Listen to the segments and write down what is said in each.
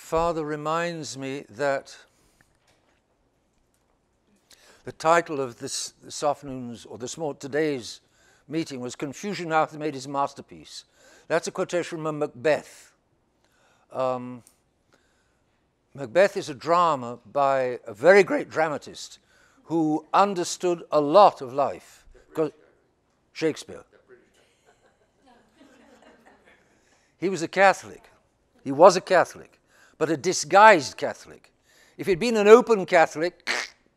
Father reminds me that the title of this afternoon's, or today's meeting was Confusion Now Hath Made His Masterpiece. That's a quotation from Macbeth. Macbeth is a drama by a very great dramatist who understood a lot of life. Shakespeare. He was a Catholic. He was a Catholic, but a disguised Catholic. If he'd been an open Catholic,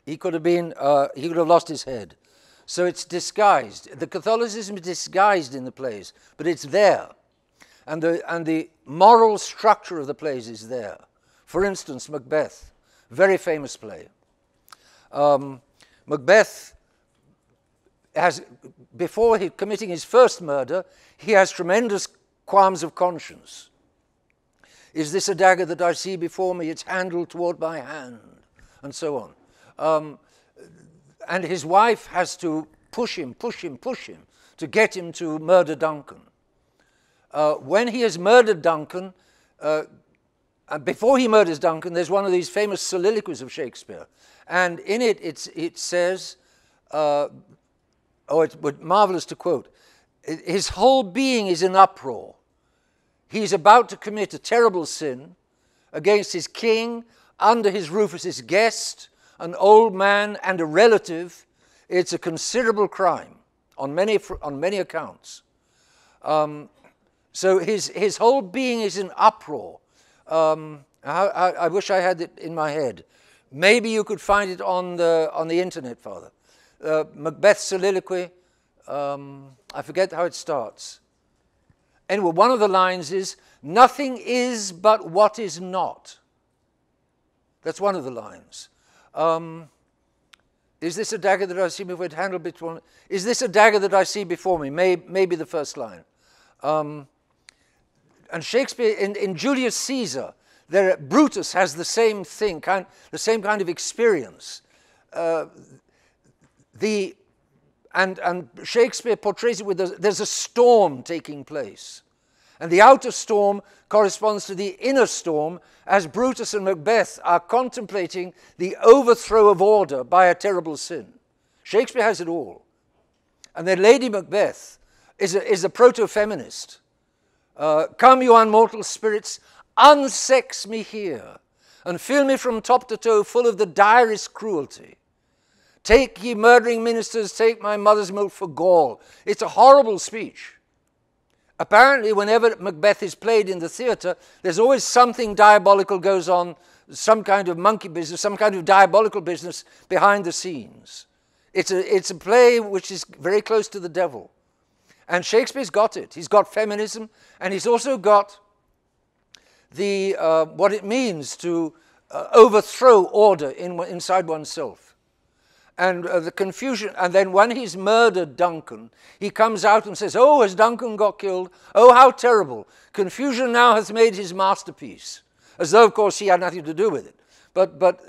he could have lost his head. So it's disguised. The Catholicism is disguised in the plays, but it's there. And the moral structure of the plays is there. For instance, Macbeth, very famous play. Macbeth has, before committing his first murder, he has tremendous qualms of conscience. Is this a dagger that I see before me? Its handle toward my hand, and so on. And his wife has to push him to get him to murder Duncan. When he has murdered Duncan, before he murders Duncan, there's one of these famous soliloquies of Shakespeare. And in it, it says, it's marvelous to quote, his whole being is in uproar. He's about to commit a terrible sin against his king. Under his roof is his guest, an old man and a relative. It's a considerable crime on many accounts. So his whole being is in uproar. I wish I had it in my head. Maybe you could find it on the internet, Father. Macbeth's soliloquy. I forget how it starts. Anyway, one of the lines is, "Nothing is but what is not." That's one of the lines. Is this a dagger that I see before it handle before me? Is this a dagger that I see before me? Maybe the first line. And Shakespeare, in Julius Caesar, Brutus has the same thing, the same kind of experience. And Shakespeare portrays it with there's a storm taking place. And the outer storm corresponds to the inner storm as Brutus and Macbeth are contemplating the overthrow of order by a terrible sin. Shakespeare has it all. And then Lady Macbeth is a proto-feminist. Come, you unmortal spirits, unsex me here, and fill me from top to toe full of the direst cruelty. Take, ye murdering ministers, take my mother's milk for gall. It's a horrible speech. Apparently, whenever Macbeth is played in the theatre, there's always something diabolical goes on, some kind of monkey business, some kind of diabolical business behind the scenes. It's a play which is very close to the devil. And Shakespeare's got it. He's got feminism, and he's also got what it means to overthrow order inside oneself. And the confusion, and then when he's murdered Duncan, he comes out and says, "Oh, has Duncan got killed? Oh, how terrible. Confusion now hath made his masterpiece." As though, of course, he had nothing to do with it. But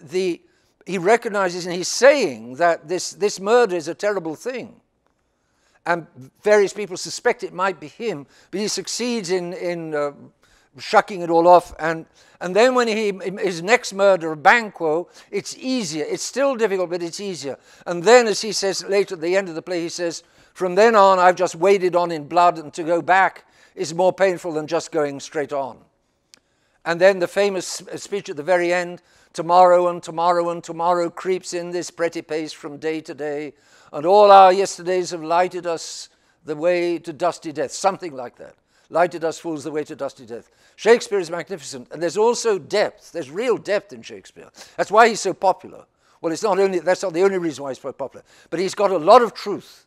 he recognizes, and he's saying that this murder is a terrible thing. And various people suspect it might be him, but he succeeds in shucking it all off. And then when his next murder, Banquo, it's easier. It's still difficult, but it's easier. And then, as he says later at the end of the play, he says, "From then on, I've just waded on in blood, and to go back is more painful than just going straight on." And then the famous speech at the very end, "Tomorrow and tomorrow and tomorrow creeps in this pretty pace from day to day, and all our yesterdays have lighted us the way to dusty death." Something like that. Lighted us fools the way to dusty death. Shakespeare is magnificent, and there's also depth. There's real depth in Shakespeare. That's why he's so popular. Well, that's not the only reason why he's so popular, but he's got a lot of truth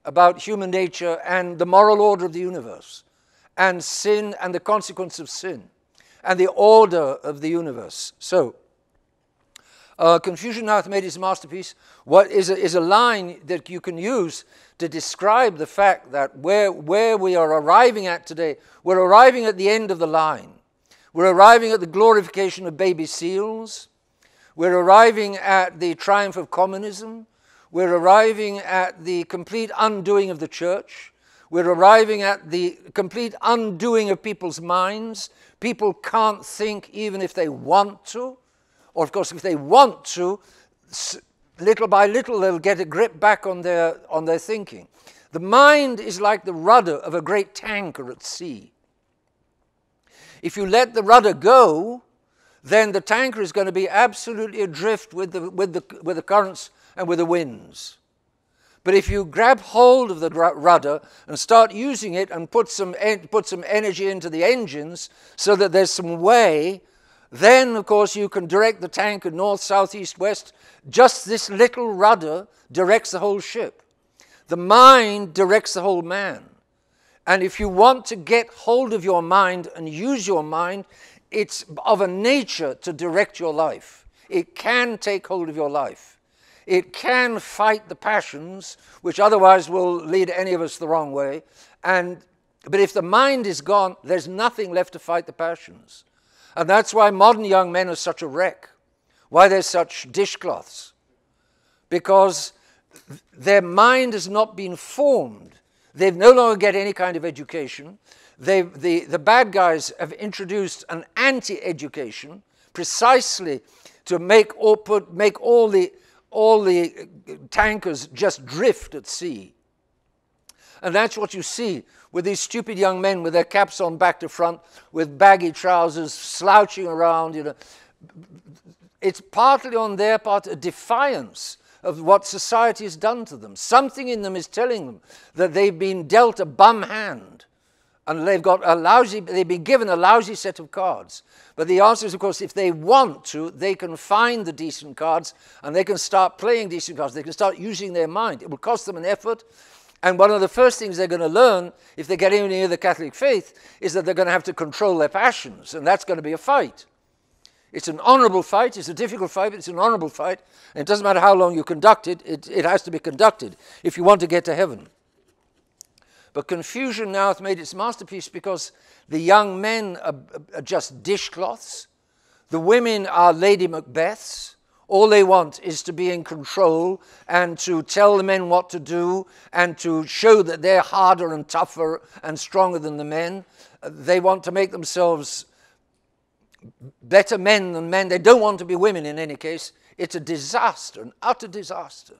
about human nature and the moral order of the universe, and sin and the consequence of sin, and the order of the universe. So, Confusion now hath made his masterpiece. What is a line that you can use to describe the fact that where we are arriving at today, we're arriving at the end of the line. We're arriving at the glorification of baby seals. We're arriving at the triumph of communism. We're arriving at the complete undoing of the church. We're arriving at the complete undoing of people's minds. People can't think even if they want to. Or, of course, if they want to, little by little they'll get a grip back on their thinking. The mind is like the rudder of a great tanker at sea. If you let the rudder go, then the tanker is going to be absolutely adrift with the currents and with the winds. But if you grab hold of the rudder and start using it and put some energy into the engines so that there's some way, then, of course, you can direct the tanker north, south, east, west. Just this little rudder directs the whole ship. The mind directs the whole man. And if you want to get hold of your mind and use your mind, it's of a nature to direct your life. It can take hold of your life. It can fight the passions, which otherwise will lead any of us the wrong way. But if the mind is gone, there's nothing left to fight the passions. And that's why modern young men are such a wreck, why they're such dishcloths. Because their mind has not been formed. They no longer get any kind of education. The bad guys have introduced an anti-education precisely to make all the tankers just drift at sea. And that's what you see with these stupid young men with their caps on back to front, with baggy trousers, slouching around. You know, it's partly on their part a defiance of what society has done to them. Something in them is telling them that they've been dealt a bum hand, and they've been given a lousy set of cards. But the answer is, of course, if they want to, they can find the decent cards, and they can start playing decent cards. They can start using their mind. It will cost them an effort. And one of the first things they're going to learn, if they get any near the Catholic faith, is that they're going to have to control their passions, and that's going to be a fight. It's an honorable fight. It's a difficult fight, but it's an honorable fight. And it doesn't matter how long you conduct it, it has to be conducted if you want to get to heaven. But confusion now hath made its masterpiece because the young men are just dishcloths. The women are Lady Macbeths. All they want is to be in control and to tell the men what to do and to show that they're harder and tougher and stronger than the men. They want to make themselves better men than men. They don't want to be women in any case. It's a disaster, an utter disaster.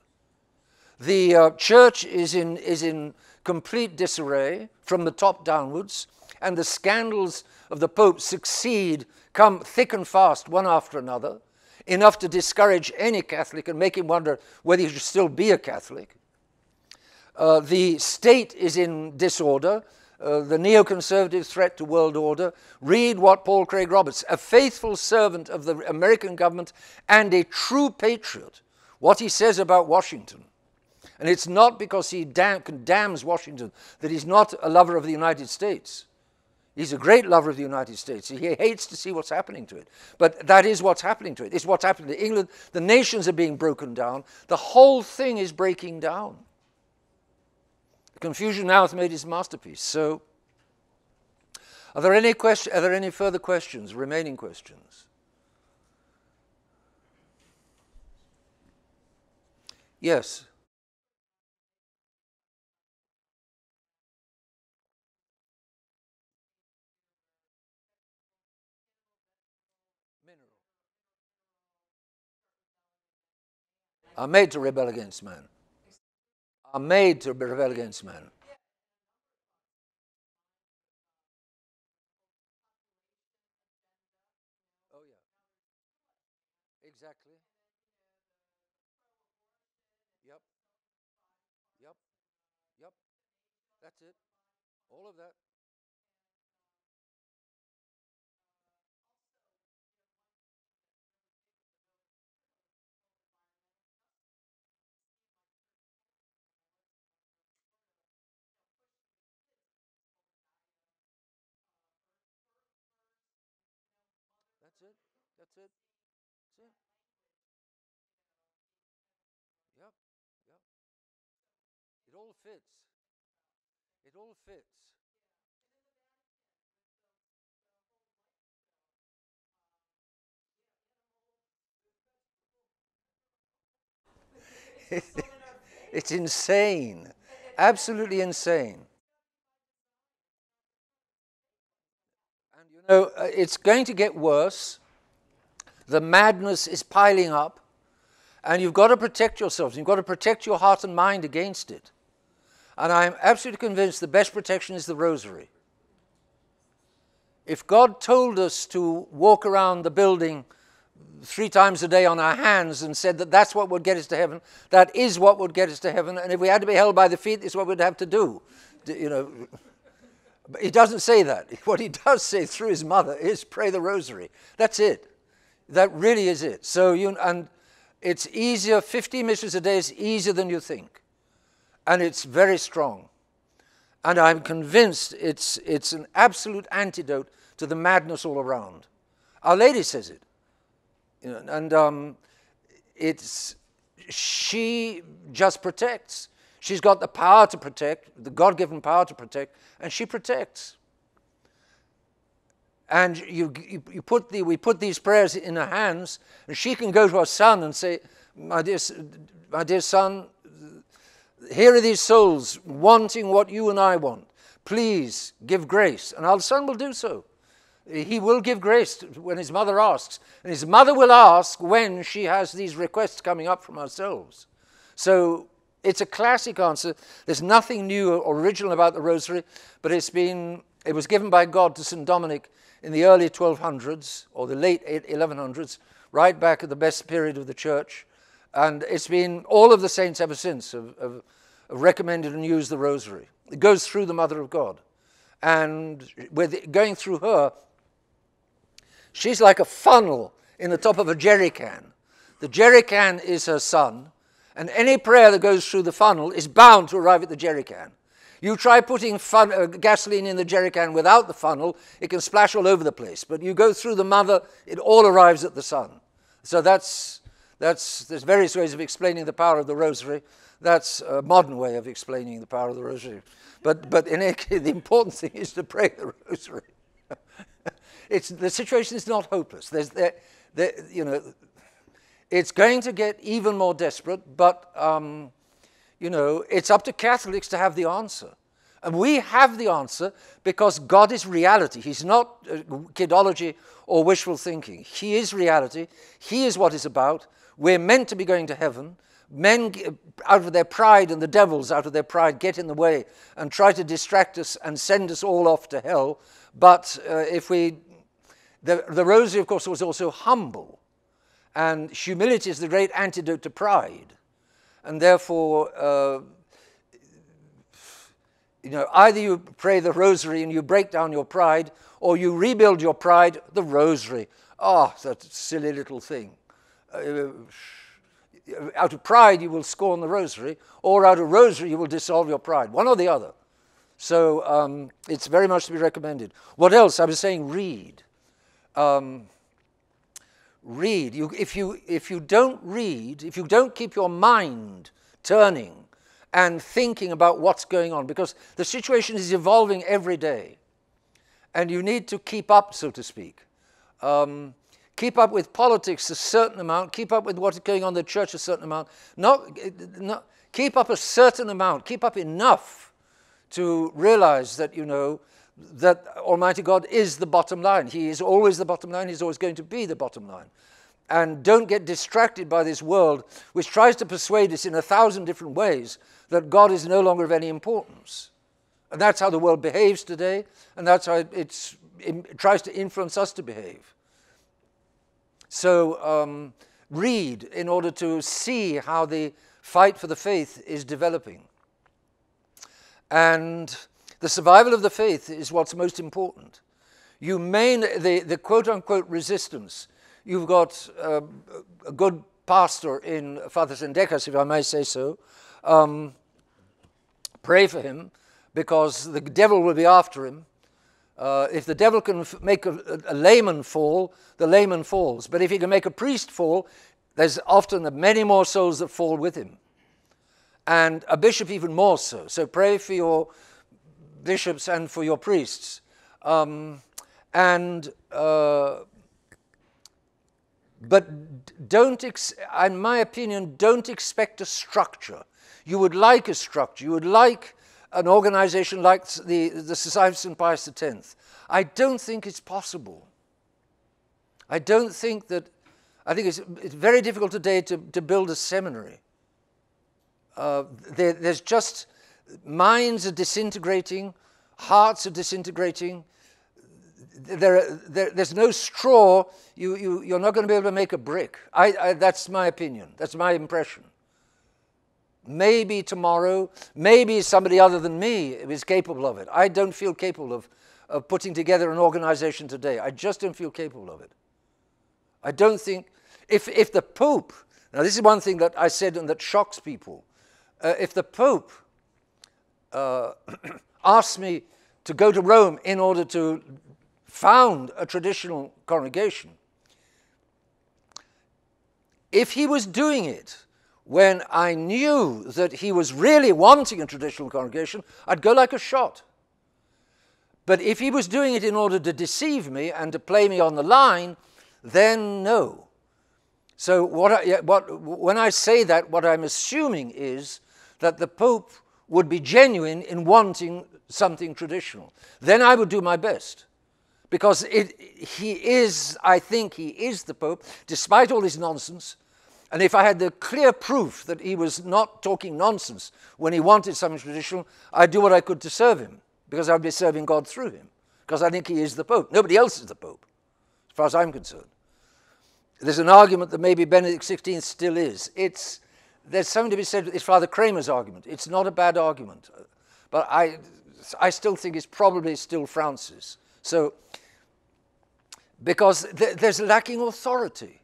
The church is in complete disarray from the top downwards, and the scandals of the Pope come thick and fast one after another, enough to discourage any Catholic and make him wonder whether he should still be a Catholic. The state is in disorder. The neoconservative threat to world order. Read what Paul Craig Roberts, a faithful servant of the American government and a true patriot, what he says about Washington. And it's not because he condemns Washington that he's not a lover of the United States. He's a great lover of the United States. He hates to see what's happening to it. But that is what's happening to it. It's what's happening to England. The nations are being broken down. The whole thing is breaking down. Confusion now hath made its masterpiece. So, are there any further questions, remaining questions? Yes. Are made to rebel against man. Are made to rebel against man. Oh yeah. Exactly. Yep. Yep. Yep. That's it. All of that. That's it. That's it. That's it. Yep. Yep. It all fits. It all fits. It's insane. Absolutely insane. So it's going to get worse. The madness is piling up, and you've got to protect yourselves. You've got to protect your heart and mind against it. And I'm absolutely convinced the best protection is the rosary. If God told us to walk around the building 3 times a day on our hands and said that that's what would get us to heaven, that is what would get us to heaven, and if we had to be held by the feet, it's what we'd have to do. You know, but he doesn't say that. What he does say through his mother is pray the rosary. That's it. That really is it. So and it's easier, 50 missions a day is easier than you think. And it's very strong. And I'm convinced it's an absolute antidote to the madness all around. Our Lady says it. You know, and she just protects. She's got the power to protect, the God-given power to protect, and she protects. And we put these prayers in her hands, and she can go to her son and say, my dear son, here are these souls wanting what you and I want. Please give grace. And our son will do so. He will give grace when his mother asks. And his mother will ask when she has these requests coming up from ourselves. So it's a classic answer. There's nothing new or original about the rosary, but it was given by God to St. Dominic in the early 1200s or the late 1100s, right back at the best period of the church. And it's been, all of the saints ever since have recommended and used the rosary. It goes through the Mother of God. And with going through her, she's like a funnel in the top of a jerry can. The jerry can is her son, and any prayer that goes through the funnel is bound to arrive at the jerry can. You try putting gasoline in the jerry can without the funnel, it can splash all over the place. But you go through the mother, it all arrives at the son. So there's various ways of explaining the power of the rosary. That's a modern way of explaining the power of the rosary. But in any case, the important thing is to pray the rosary. The situation is not hopeless. It's going to get even more desperate, but it's up to Catholics to have the answer. And we have the answer because God is reality. He's not kidology or wishful thinking. He is reality. He is what it's about. We're meant to be going to heaven. Men, out of their pride, and the devils, out of their pride, get in the way and try to distract us and send us all off to hell. But the rosary, of course, was also humble. And humility is the great antidote to pride. And therefore, either you pray the rosary and you break down your pride, or you rebuild your pride, the rosary. Oh, that silly little thing. Out of pride you will scorn the rosary, or out of rosary you will dissolve your pride. One or the other. So it's very much to be recommended. What else? I was saying read. Read. If you don't read, if you don't keep your mind turning and thinking about what's going on, because the situation is evolving every day, and you need to keep up, so to speak. Keep up with politics a certain amount, keep up with what's going on in the church a certain amount, keep up a certain amount, keep up enough to realize that, that Almighty God is the bottom line. He is always the bottom line, he's always going to be the bottom line. And don't get distracted by this world, which tries to persuade us in 1,000 different ways that God is no longer of any importance. And that's how the world behaves today, and that's how it tries to influence us to behave. So read in order to see how the fight for the faith is developing. And the survival of the faith is what's most important. The quote-unquote resistance. You've got a good pastor in Father Sendekas, if I may say so. Pray for him, because the devil will be after him. If the devil can make a layman fall, the layman falls. But if he can make a priest fall, there's often many more souls that fall with him. And a bishop even more so. So pray for your bishops and for your priests. But in my opinion, don't expect a structure. You would like a structure. You would like an organization like the Society of St. Pius X. I don't think it's possible. I don't think that, I think it's very difficult today to build a seminary. There's just, minds are disintegrating, hearts are disintegrating. There's no straw, you're not going to be able to make a brick. That's my opinion, that's my impression. Maybe tomorrow, maybe somebody other than me is capable of it. I don't feel capable of putting together an organization today. I just don't feel capable of it. I don't think, if the Pope, now this is one thing that I said and that shocks people, if the Pope asked me to go to Rome in order to found a traditional congregation, if he was doing it when I knew that he was really wanting a traditional congregation, I'd go like a shot. But if he was doing it in order to deceive me and to play me on the line, then no. So when I say that, what I'm assuming is that the Pope would be genuine in wanting something traditional. Then I would do my best. Because I think he is the Pope, despite all his nonsense. And if I had the clear proof that he was not talking nonsense when he wanted something traditional, I'd do what I could to serve him, because I'd be serving God through him, because I think he is the Pope. Nobody else is the Pope, as far as I'm concerned. There's an argument that maybe Benedict XVI still is. There's something to be said, it's Father Kramer's argument. It's not a bad argument, but I still think it's probably still Francis. So, because there's lacking authority.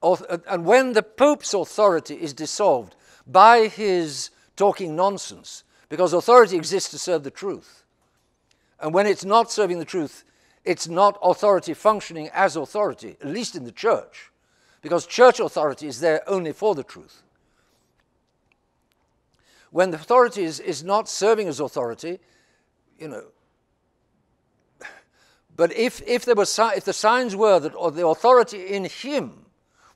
And when the Pope's authority is dissolved by his talking nonsense, because authority exists to serve the truth, and when it's not serving the truth, it's not authority functioning as authority, at least in the church, because church authority is there only for the truth. When the authority is not serving as authority, you know, but if the signs were that the authority in him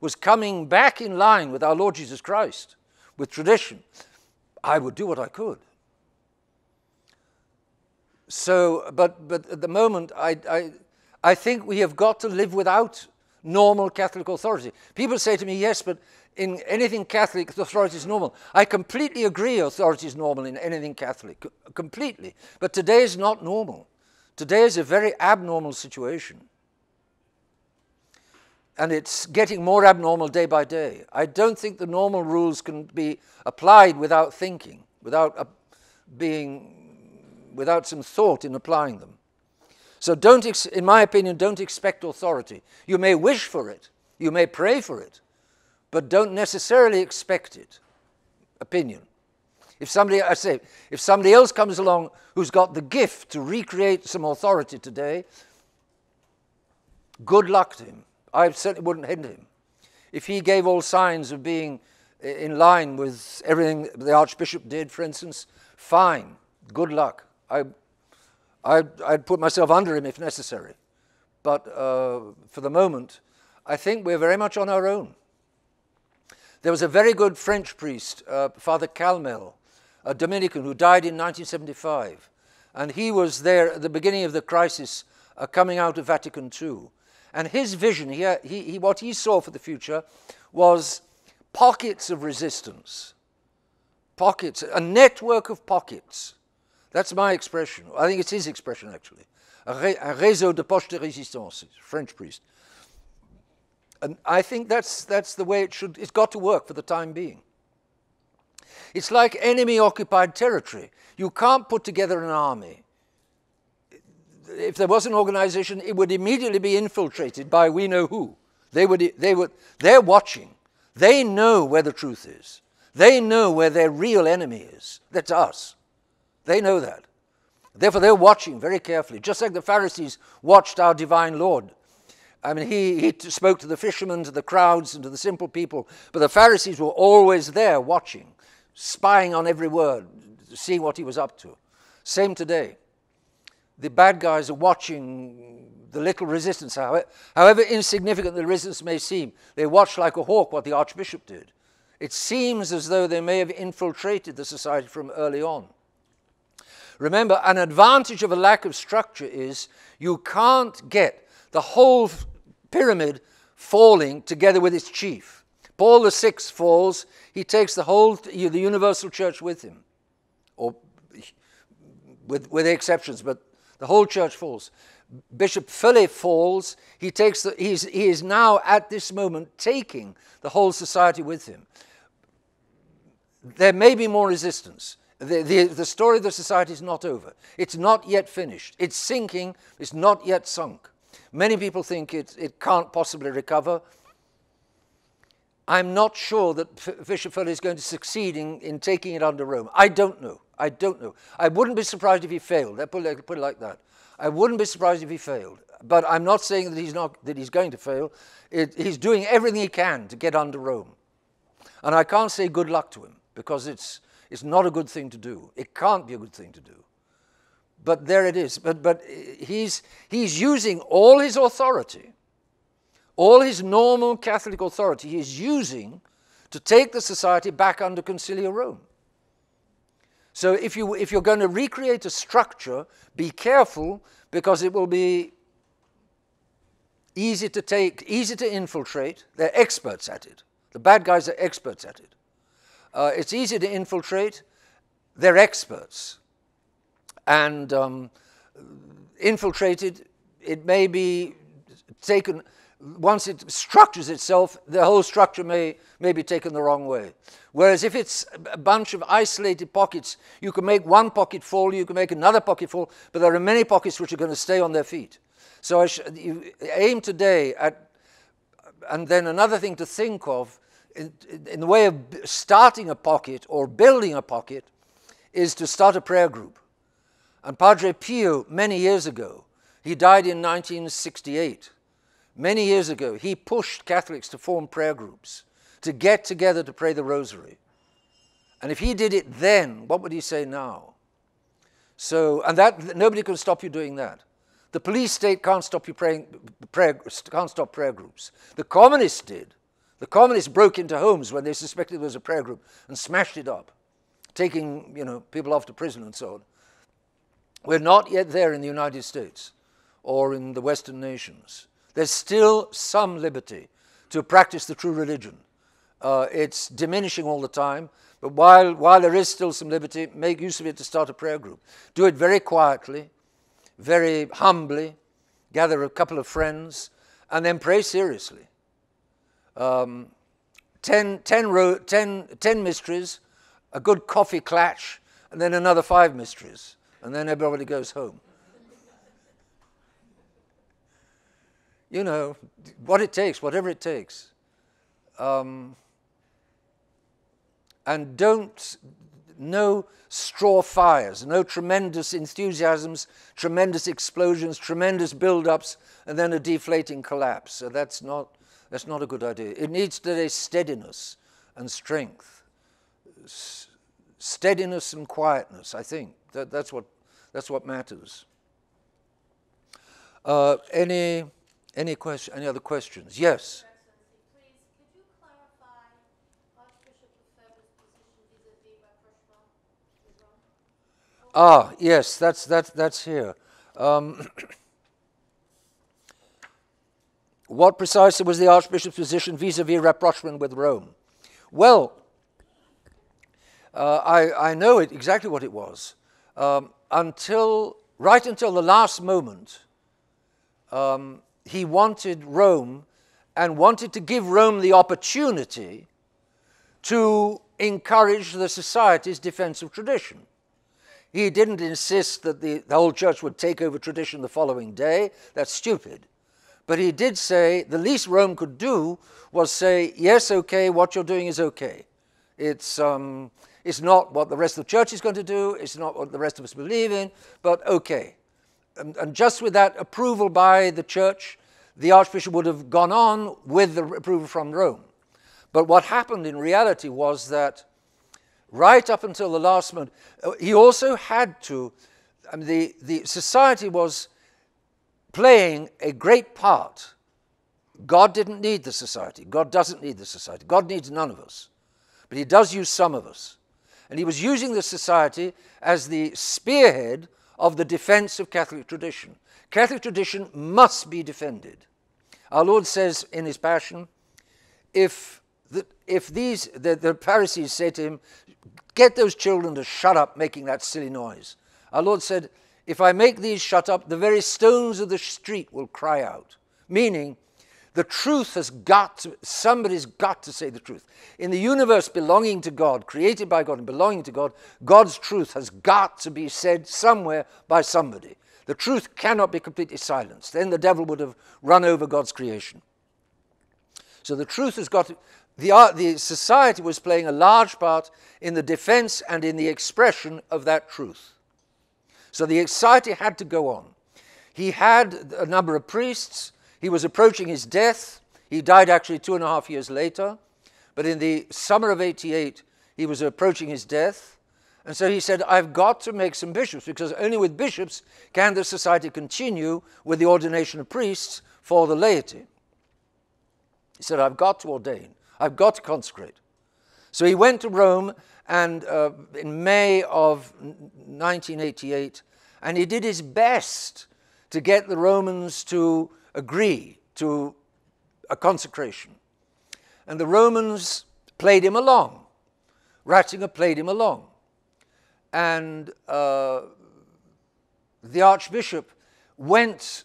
was coming back in line with our Lord Jesus Christ, with tradition, I would do what I could. So, but at the moment, I think we have got to live without normal Catholic authority. People say to me, yes, but in anything Catholic, the authority is normal. I completely agree authority is normal in anything Catholic, completely. But today is not normal. Today is a very abnormal situation. And it's getting more abnormal day by day. I don't think the normal rules can be applied without thinking, without some thought in applying them. So in my opinion, don't expect authority. You may wish for it, you may pray for it, but don't necessarily expect it. Opinion. If somebody else comes along who's got the gift to recreate some authority today, good luck to him. I certainly wouldn't hinder him. If he gave all signs of being in line with everything the Archbishop did, for instance, fine, good luck. I'd put myself under him if necessary. But for the moment, I think we're very much on our own. There was a very good French priest, Father Calmel, a Dominican who died in 1975. And he was there at the beginning of the crisis coming out of Vatican II. And his vision, what he saw for the future was pockets of resistance. Pockets, a network of pockets. That's my expression. I think it's his expression, actually. Un réseau de poches de résistance, French priest. And I think that's the way it's got to work for the time being. It's like enemy-occupied territory. You can't put together an army. If there was an organization, it would immediately be infiltrated by we know who. They're watching. They know where the truth is. They know where their real enemy is. That's us. They know that. Therefore, they're watching very carefully, just like the Pharisees watched our divine Lord. I mean, he spoke to the fishermen, to the crowds, and to the simple people, but the Pharisees were always there watching, spying on every word, seeing what he was up to. Same today. The bad guys are watching the little resistance, however insignificant the resistance may seem. They watch like a hawk what the Archbishop did. It seems as though they may have infiltrated the society from early on. Remember, an advantage of a lack of structure is you can't get the whole pyramid falling together with its chief. Paul VI falls, he takes the universal church with him, or with exceptions, but the whole church falls. Bishop Philip falls, he is now at this moment taking the whole society with him. There may be more resistance. The story of the society is not over. It's not yet finished. It's sinking, it's not yet sunk. Many people think it can't possibly recover. I'm not sure that Bishop Philip is going to succeed in taking it under Rome. I don't know. I don't know. I wouldn't be surprised if he failed. Put it like that. I wouldn't be surprised if he failed. But I'm not saying that he's going to fail. He's doing everything he can to get under Rome. And I can't say good luck to him, because it's not a good thing to do. It can't be a good thing to do. But there it is. But he's using all his authority, all his normal Catholic authority, he's using to take the society back under Conciliar Rome. So if you're going to recreate a structure, be careful, because it will be easy to infiltrate. They're experts at it. The bad guys are experts at it. It's easy to infiltrate. They're experts. And infiltrated, it may be taken, once it structures itself, the whole structure may be taken the wrong way. Whereas if it's a bunch of isolated pockets, you can make one pocket fall, you can make another pocket fall, but there are many pockets which are going to stay on their feet. So you aim today at, and then another thing to think of, in the way of starting a pocket or building a pocket, is to start a prayer group. And Padre Pio, many years ago, he died in 1968, many years ago, he pushed Catholics to form prayer groups, to get together to pray the rosary. And if he did it then, what would he say now? So, and that, nobody can stop you doing that. The police state can't stop you can't stop prayer groups. The communists did. The communists broke into homes when they suspected there was a prayer group and smashed it up, taking, people off to prison and so on. We're not yet there in the United States or in the Western nations. There's still some liberty to practice the true religion. It's diminishing all the time, but while there is still some liberty, make use of it to start a prayer group. Do it very quietly, very humbly, gather a couple of friends, and then pray seriously. 10 mysteries, a good coffee clatch, and then another 5 mysteries, and then everybody goes home. What it takes, whatever it takes. And no straw fires, no tremendous enthusiasms, tremendous explosions, tremendous build-ups, and then a deflating collapse. So that's not a good idea. It needs today steadiness and strength, steadiness and quietness. I think that's what matters. Any other questions? Yes. Please, could you clarify Archbishop Lefebvre's position vis-à-vis rapprochement with Rome? Yes, that's here. What precisely was the Archbishop's position vis-à-vis rapprochement with Rome? Well, I know exactly what it was. Right until the last moment, he wanted Rome and wanted to give Rome the opportunity to encourage the society's defense of tradition. He didn't insist that the whole church would take over tradition the following day. That's stupid. But he did say the least Rome could do was say, yes, okay, what you're doing is okay. It's not what the rest of the church is going to do. It's not what the rest of us believe in, but okay. And just with that approval by the church, the Archbishop would have gone on with the approval from Rome. But what happened in reality was that right up until the last moment, he also had to, the society was playing a great part. God didn't need the society. God doesn't need the society. God needs none of us. But he does use some of us. And he was using the society as the spearhead of the defense of Catholic tradition. Catholic tradition must be defended. Our Lord says in his Passion, if the Pharisees say to him, get those children to shut up making that silly noise. Our Lord said, if I make these shut up, the very stones of the street will cry out. Meaning, the truth has got to, somebody's got to say the truth. In the universe belonging to God, created by God and belonging to God, God's truth has got to be said somewhere by somebody. The truth cannot be completely silenced. Then the devil would have run over God's creation. So the truth has got to, the society was playing a large part in the defense and in the expression of that truth. So the society had to go on. He had a number of priests. He was approaching his death. He died actually 2.5 years later. But in the summer of 88, he was approaching his death. And so he said, I've got to make some bishops, because only with bishops can the society continue with the ordination of priests for the laity. He said, I've got to ordain. I've got to consecrate. So he went to Rome and in May of 1988, and he did his best to get the Romans to agree to a consecration. And the Romans played him along. Ratzinger played him along. And the Archbishop went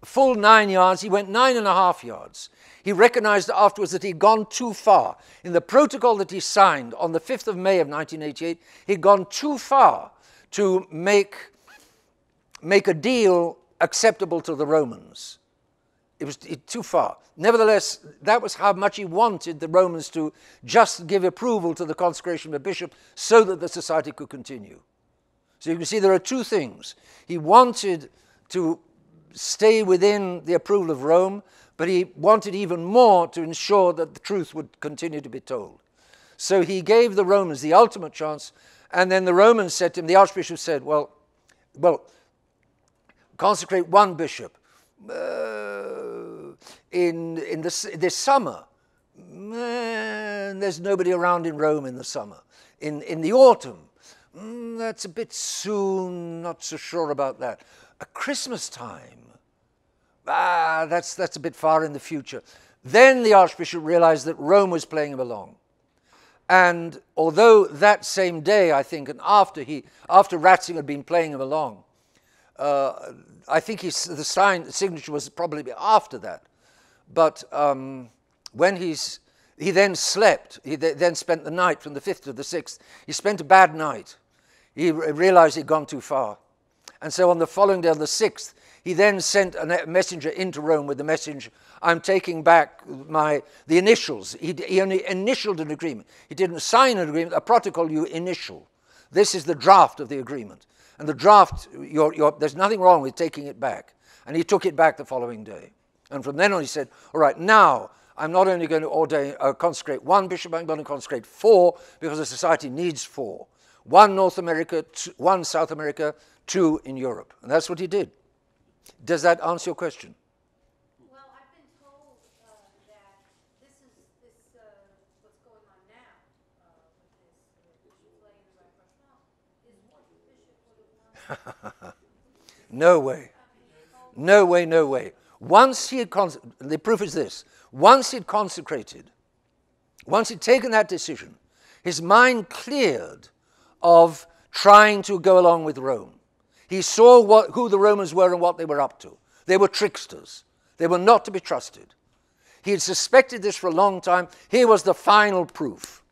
full 9 yards. He went 9.5 yards. He recognized afterwards that he'd gone too far. In the protocol that he signed on the 5th of May of 1988, he'd gone too far to make a deal acceptable to the Romans. It was too far. Nevertheless, that was how much he wanted the Romans to just give approval to the consecration of a bishop so that the society could continue. So you can see there are two things. He wanted to stay within the approval of Rome, but he wanted even more to ensure that the truth would continue to be told. So he gave the Romans the ultimate chance, and then the Romans said to him, the Archbishop said, well, consecrate one bishop. In this summer, there's nobody around in Rome in the summer. In the autumn, that's a bit soon, not so sure about that. At Christmas time, that's a bit far in the future. Then the Archbishop realized that Rome was playing him along. And although that same day, I think, and after Ratzinger had been playing him along, I think the signature was probably after that. But when he then slept, he then spent the night from the 5th to the 6th. He spent a bad night. He realized he'd gone too far. And so on the following day, on the 6th, he then sent a messenger into Rome with the message, I'm taking back the initials. He only initialed an agreement. He didn't sign an agreement. A protocol you initial. This is the draft of the agreement. And the draft, there's nothing wrong with taking it back. And he took it back the following day. And from then on he said, all right, now I'm not only going to consecrate one bishop, I'm going to consecrate 4 because the society needs 4. 1 North America, 1 South America, 2 in Europe. And that's what he did. Does that answer your question? Well, I've been told that what's going on now with this bishop play in the rapprochement is what the bishop would have wanted. No way. No way, no way. Once he had the proof is this. Once he'd consecrated, once he'd taken that decision, his mind cleared of trying to go along with Rome. He saw who the Romans were and what they were up to. They were tricksters. They were not to be trusted. He had suspected this for a long time. Here was the final proof.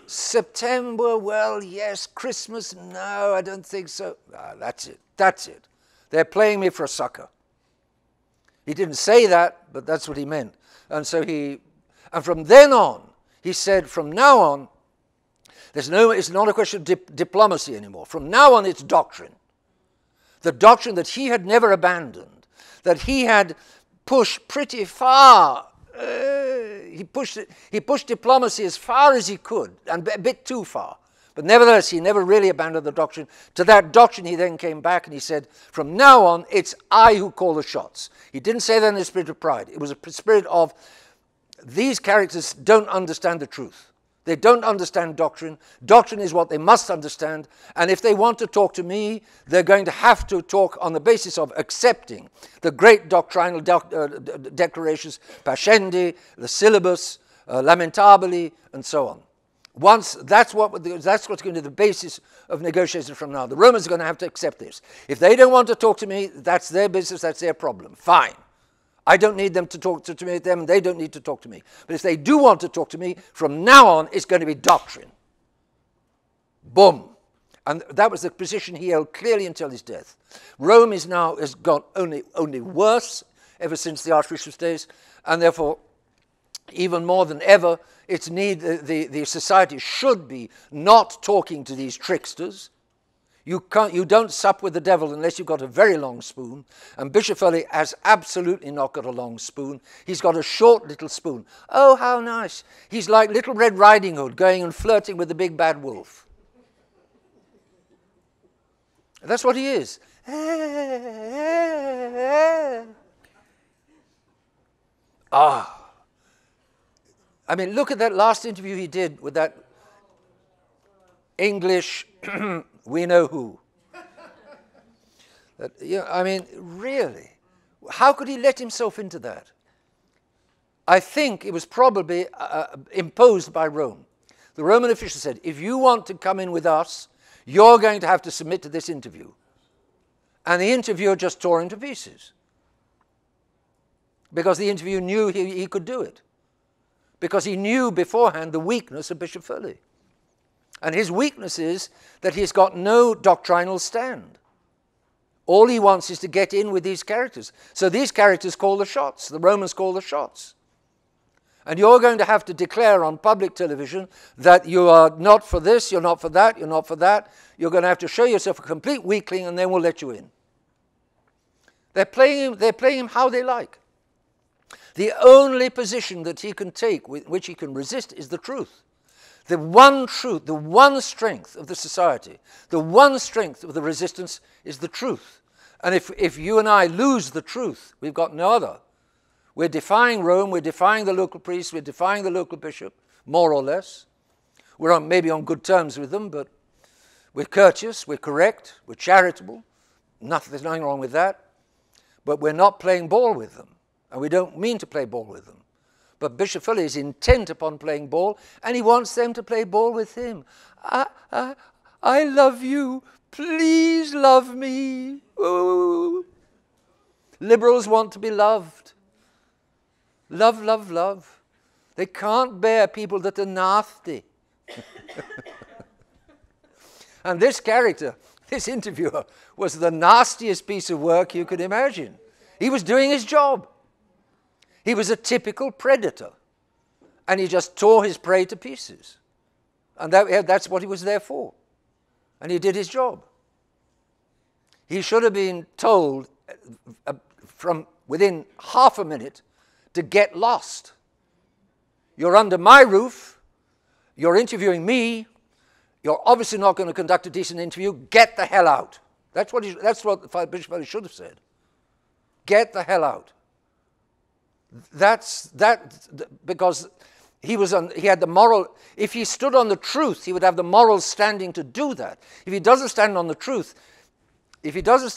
September, well, yes. Christmas, no, I don't think so. That's it. That's it. They're playing me for a sucker. He didn't say that, but that's what he meant. And so and from then on, he said, from now on, it's not a question of diplomacy anymore. From now on, it's doctrine. The doctrine that he had never abandoned, that he had pushed pretty far. He pushed diplomacy as far as he could, and a bit too far. But nevertheless, he never really abandoned the doctrine. To that doctrine, he then came back and he said, from now on, it's I who call the shots. He didn't say that in a spirit of pride. It was a spirit of, these characters don't understand the truth. They don't understand doctrine. Doctrine is what they must understand. And if they want to talk to me, they're going to have to talk on the basis of accepting the great doctrinal declarations, Pascendi, the syllabus, Lamentabili, and so on. That's what's going to be the basis of negotiation from now. The Romans are going to have to accept this. If they don't want to talk to me, that's their business, that's their problem. Fine. I don't need them to talk to me, and they don't need to talk to me. But if they do want to talk to me, from now on, it's going to be doctrine. Boom. And that was the position he held clearly until his death. Rome has got only worse ever since the Archbishop's days, and therefore, even more than ever, the society should be not talking to these tricksters. You don't sup with the devil unless you've got a very long spoon. And Bishop Foley has absolutely not got a long spoon. He's got a short little spoon. Oh, how nice. He's like Little Red Riding Hood going and flirting with the big bad wolf. That's what he is. I mean, look at that last interview he did with that English, we know who. I mean, really, how could he let himself into that? I think it was probably imposed by Rome. The Roman official said, if you want to come in with us, you're going to have to submit to this interview. And the interviewer just tore him to pieces. Because the interviewer knew he could do it. Because he knew beforehand the weakness of Bishop Foley. And his weakness is that he's got no doctrinal stand. All he wants is to get in with these characters. So these characters call the shots. The Romans call the shots. And you're going to have to declare on public television that you are not for this, you're not for that, you're not for that. You're going to have to show yourself a complete weakling, and then we'll let you in. They're playing him how they like. The only position that he can take, which he can resist, is the truth. The one truth, the one strength of the society, the one strength of the resistance is the truth. And if you and I lose the truth, we've got no other. We're defying Rome, we're defying the local priests, we're defying the local bishop, more or less. We're maybe on good terms with them, but we're courteous, we're correct, we're charitable. There's nothing wrong with that. But we're not playing ball with them. And we don't mean to play ball with them. But Bishop Foley is intent upon playing ball, and he wants them to play ball with him. I love you. Please love me. Ooh. Liberals want to be loved. Love, love, love. They can't bear people that are nasty. And this character, this interviewer, was the nastiest piece of work you could imagine. He was doing his job. He was a typical predator, and he just tore his prey to pieces. And that's what he was there for. And he did his job. He should have been told from within half a minute to get lost. You're under my roof. You're interviewing me. You're obviously not going to conduct a decent interview. Get the hell out. That's what Bishop Foley should have said. Get the hell out. Because he had the moral. If he stood on the truth, he would have the moral standing to do that. If he doesn't stand on the truth, if he hasn't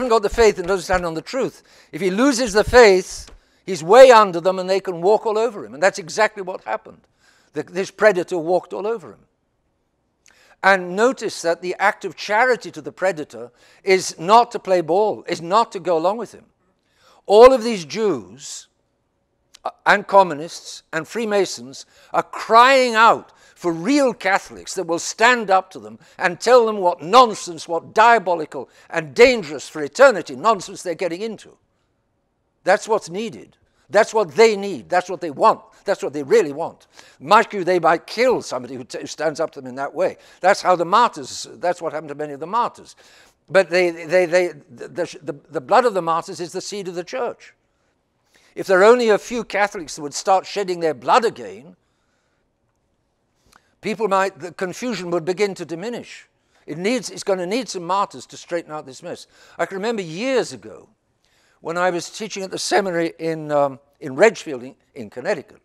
got the faith and doesn't stand on the truth, if he loses the faith, he's way under them and they can walk all over him. And that's exactly what happened. This predator walked all over him. And notice that the act of charity to the predator is not to play ball, is not to go along with him. All of these Jews and communists and Freemasons are crying out for real Catholics that will stand up to them and tell them what nonsense, what diabolical and dangerous for eternity nonsense they're getting into. That's what's needed. That's what they need. That's what they want. That's what they really want. Mind you, they might kill somebody who stands up to them in that way. That's how the martyrs, that's what happened to many of the martyrs. But the blood of the martyrs is the seed of the church. If there are only a few Catholics that would start shedding their blood again, the confusion would begin to diminish. It's going to need some martyrs to straighten out this mess. I can remember years ago, when I was teaching at the seminary in Redgefield in Connecticut.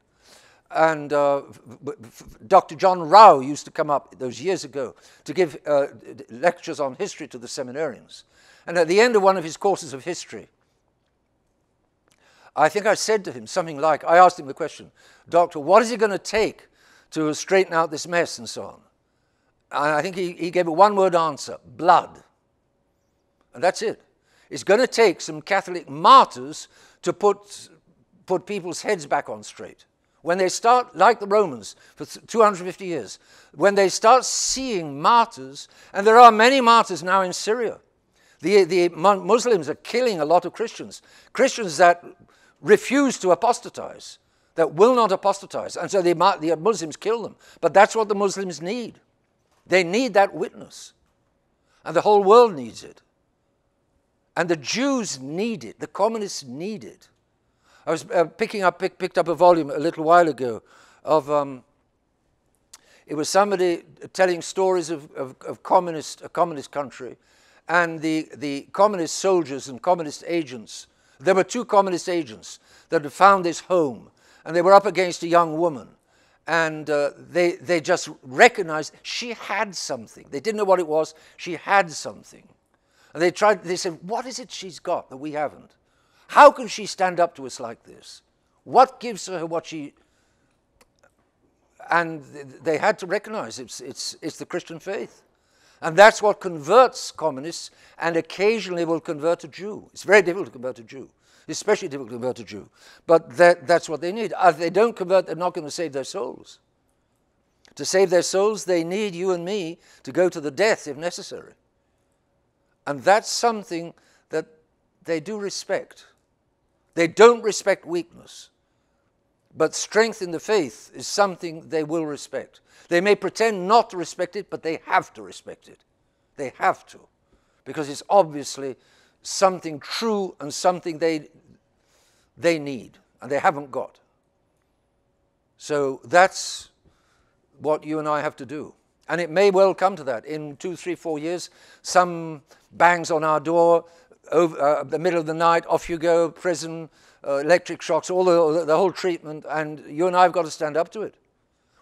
And Dr. John Rao used to come up those years ago to give lectures on history to the seminarians. And at the end of one of his courses of history, I think I said to him something like, I asked him the question, Doctor, what is it going to take to straighten out this mess and so on? And I think he gave a one-word answer, blood. And that's it. It's going to take some Catholic martyrs to put people's heads back on straight. When they start, like the Romans for 250 years, when they start seeing martyrs, and there are many martyrs now in Syria. The Muslims are killing a lot of Christians. Christians that refuse to apostatize, that will not apostatize. And so the Muslims kill them. But that's what the Muslims need. They need that witness. And the whole world needs it. And the Jews need it. The communists need it. I was picked up a volume a little while ago of, it was somebody telling stories of a communist country, and the communist soldiers and communist agents. There were two communist agents that had found this home, and they were up against a young woman, and they just recognized she had something. They didn't know what it was. She had something. And they said, what is it she's got that we haven't? How can she stand up to us like this? What gives her what she... And they had to recognize it's the Christian faith. And that's what converts communists, and occasionally will convert a Jew. It's very difficult to convert a Jew, especially difficult to convert a Jew. But that's what they need. If they don't convert, they're not going to save their souls. To save their souls, they need you and me to go to the death if necessary. And that's something that they do respect. They don't respect weakness. But strength in the faith is something they will respect. They may pretend not to respect it, but they have to respect it. They have to. Because it's obviously something true and something they need and they haven't got. So that's what you and I have to do. And it may well come to that. In 2, 3, 4 years, some bangs on our door, over the middle of the night, off you go, prison, electric shocks, all the whole treatment, and you and I have got to stand up to it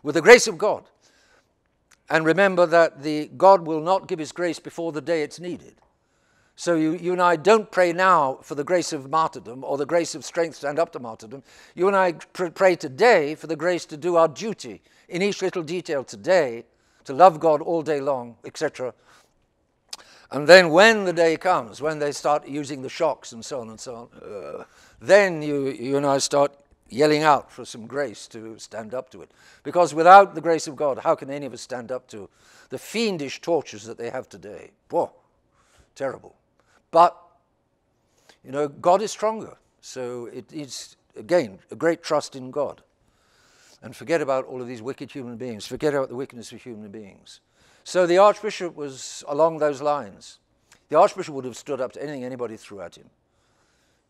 with the grace of God. And remember that God will not give his grace before the day it's needed. So you and I don't pray now for the grace of martyrdom or the grace of strength to stand up to martyrdom. You and I pray today for the grace to do our duty in each little detail today, to love God all day long, etc. And then when the day comes, when they start using the shocks and so on, then you and I start yelling out for some grace to stand up to it. Because without the grace of God, how can any of us stand up to the fiendish tortures that they have today? Whoa, terrible. But, you know, God is stronger. So it is, again, a great trust in God. And forget about all of these wicked human beings. Forget about the wickedness of human beings. So the Archbishop was along those lines. The Archbishop would have stood up to anything anybody threw at him.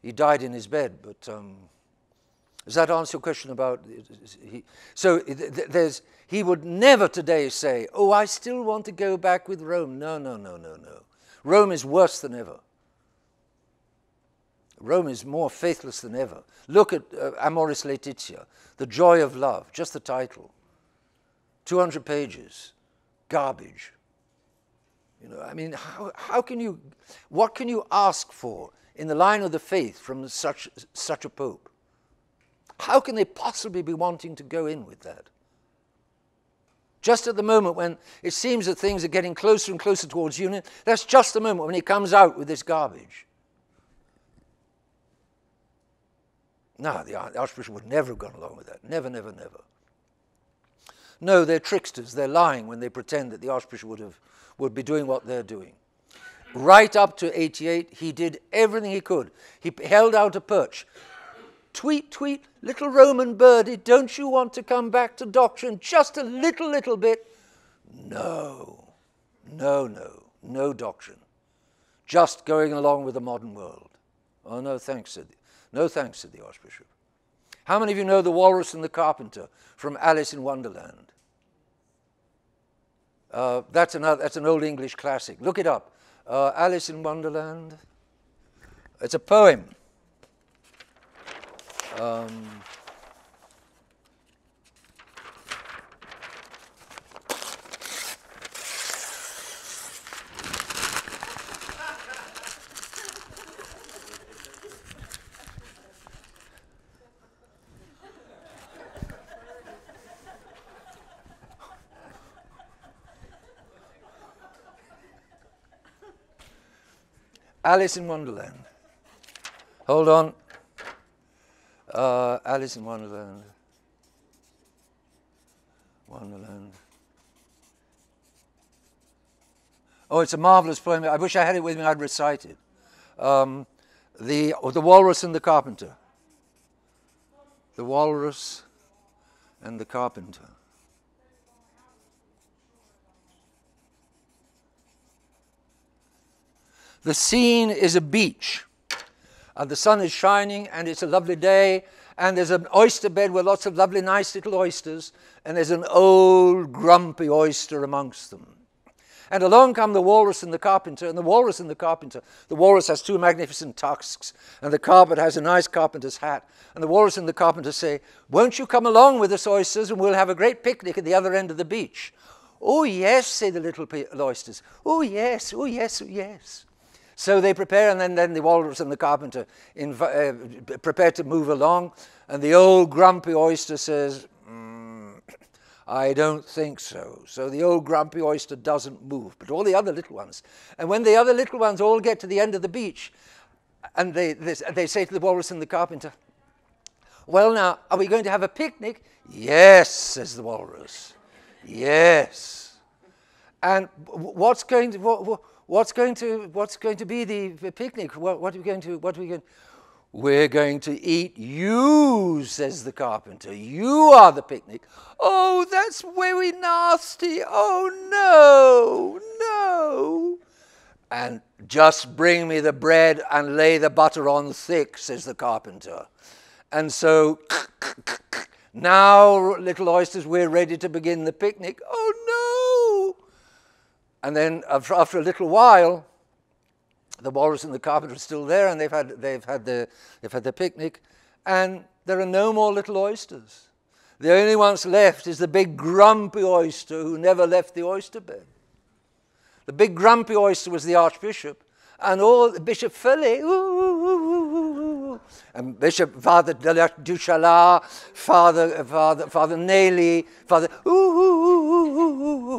He died in his bed, but does that answer your question about... he would never today say, oh, I still want to go back with Rome. No, no, no, no, no. Rome is worse than ever. Rome is more faithless than ever. Look at Amoris Laetitia, The Joy of Love, just the title. 200 pages. Garbage. You know, I mean, how can you... What can you ask for in the line of the faith from such a pope? How can they possibly be wanting to go in with that? Just at the moment when it seems that things are getting closer and closer towards union, that's just the moment when he comes out with this garbage. No, the Archbishop would never have gone along with that. Never, never, never. No, they're tricksters. They're lying when they pretend that the Archbishop would be doing what they're doing. Right up to 88, he did everything he could. He held out a perch. Tweet, tweet, little Roman birdie, don't you want to come back to doctrine just a little bit? No, no, no, no doctrine. Just going along with the modern world. Oh, no thanks, said the Archbishop. How many of you know The Walrus and the Carpenter from Alice in Wonderland? That's an old English classic. Look it up. Alice in Wonderland. It's a poem. Alice in Wonderland. Hold on. Alice in Wonderland. Wonderland. Oh, it's a marvelous poem. I wish I had it with me. I'd recite it. The Walrus and the Carpenter. The Walrus and the Carpenter. The scene is a beach, and the sun is shining, and it's a lovely day, and there's an oyster bed with lots of lovely, nice little oysters, and there's an old, grumpy oyster amongst them. And along come the Walrus and the Carpenter, and the Walrus and the Carpenter. The Walrus has two magnificent tusks, and the Carpenter has a nice carpenter's hat. And the Walrus and the Carpenter say, "Won't you come along with us, oysters, and we'll have a great picnic at the other end of the beach?" "Oh, yes," say the little oysters. "Oh, yes, oh, yes, oh, yes." So they prepare, and then the Walrus and the Carpenter prepare to move along. And the old grumpy oyster says, "I don't think so." So the old grumpy oyster doesn't move, but all the other little ones. And when the other little ones all get to the end of the beach, and they say to the Walrus and the Carpenter, "Well, now, are we going to have a picnic?" "Yes," says the Walrus. "Yes." And what's going to be the picnic? What are we going to? "We're going to eat you," says the Carpenter. "You are the picnic." "Oh, that's very nasty. Oh, no, no." "And just bring me the bread and lay the butter on thick," says the Carpenter. And so, "Now, little oysters, we're ready to begin the picnic." "Oh, no." And then after a little while, the Walrus and the Carpenter are still there, and they've had their picnic, and there are no more little oysters. The only ones left is the big grumpy oyster who never left the oyster bed. The big grumpy oyster was the Archbishop, and all Bishop Philly, and Bishop Father Duchala, Father Nelly, Father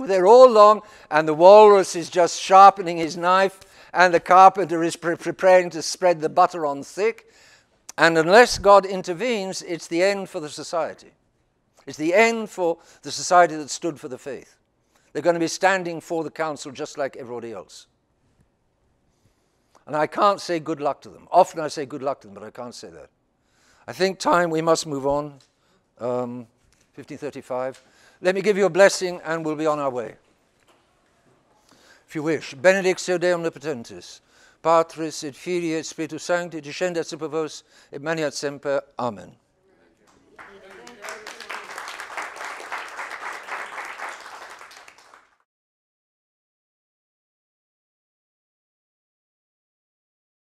they're all long, and the Walrus is just sharpening his knife, and the Carpenter is preparing to spread the butter on thick. And unless God intervenes, it's the end for the society. It's the end for the society that stood for the faith. They're going to be standing for the council just like everybody else. And I can't say good luck to them. Often I say good luck to them, but I can't say that. I think we must move on. 1535. Let me give you a blessing, and we'll be on our way. If you wish. Benedictio Dei Omnipotentis, Patris et Filii et Spiritus Sancti, descendat super vos, et maneat semper. Amen.